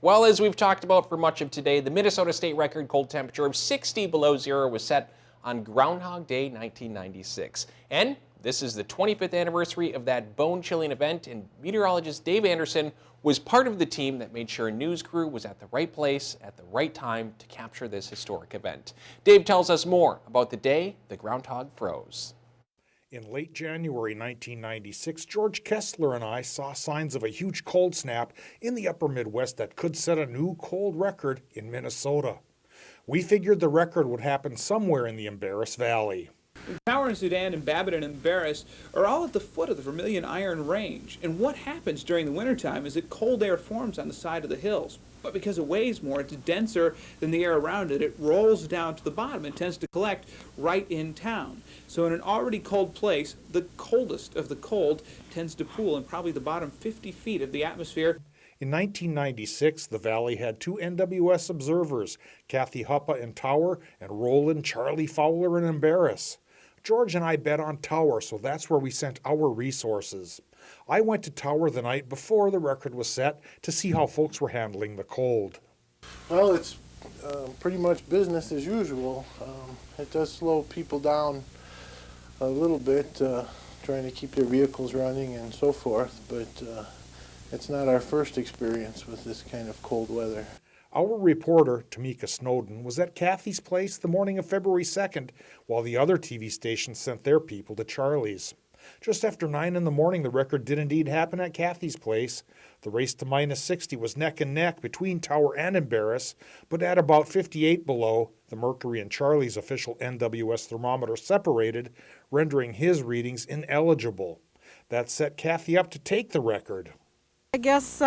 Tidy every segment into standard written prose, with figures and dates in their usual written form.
Well, as we've talked about for much of today, the Minnesota state record cold temperature of 60 below zero was set on Groundhog Day 1996. And this is the 25th anniversary of that bone-chilling event, and meteorologist Dave Anderson was part of the team that made sure a news crew was at the right place at the right time to capture this historic event. Dave tells us more about the day the groundhog froze. In late January 1996, George Kessler and I saw signs of a huge cold snap in the upper Midwest that could set a new cold record in Minnesota. We figured the record would happen somewhere in the Embarrass Valley. Tower and Sudan and Babbitt and Embarrass are all at the foot of the Vermilion Iron Range, and what happens during the wintertime is that cold air forms on the side of the hills. But because it weighs more, it's denser than the air around it, it rolls down to the bottom and tends to collect right in town. So in an already cold place, the coldest of the cold tends to pool in probably the bottom 50 feet of the atmosphere. In 1996, the valley had two NWS observers, Kathy Huppa in Tower and Roland Charlie Fowler in Embarrass. George and I bet on Tower, so that's where we sent our resources. I went to Tower the night before the record was set to see how folks were handling the cold. Well, it's pretty much business as usual. It does slow people down a little bit, trying to keep their vehicles running and so forth, but it's not our first experience with this kind of cold weather. Our reporter, Tamika Snowden, was at Kathy's place the morning of February 2nd, while the other TV stations sent their people to Charlie's. Just after 9 in the morning, the record did indeed happen at Kathy's place. The race to minus 60 was neck and neck between Tower and Embarrass, but at about 58 below, the mercury in Charlie's official NWS thermometer separated, rendering his readings ineligible. That set Kathy up to take the record. I guess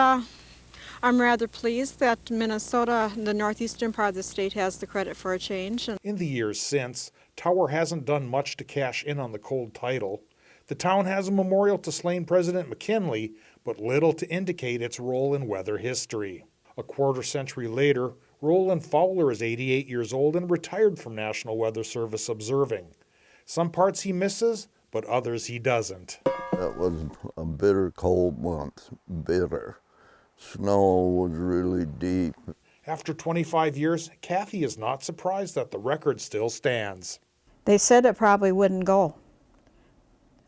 I'm rather pleased that Minnesota, the northeastern part of the state, has the credit for a change. In the years since, Tower hasn't done much to cash in on the cold title. The town has a memorial to slain President McKinley, but little to indicate its role in weather history. A quarter century later, Roland Fowler is 88 years old and retired from National Weather Service observing. Some parts he misses, but others he doesn't. That was a bitter cold month, bitter. Snow was really deep. After 25 years, Kathy is not surprised that the record still stands. They said it probably wouldn't go.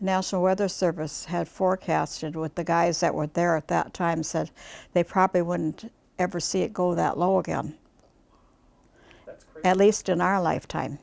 National Weather Service had forecasted with the guys that were there at that time, said they probably wouldn't ever see it go that low again. That's crazy. At least in our lifetime.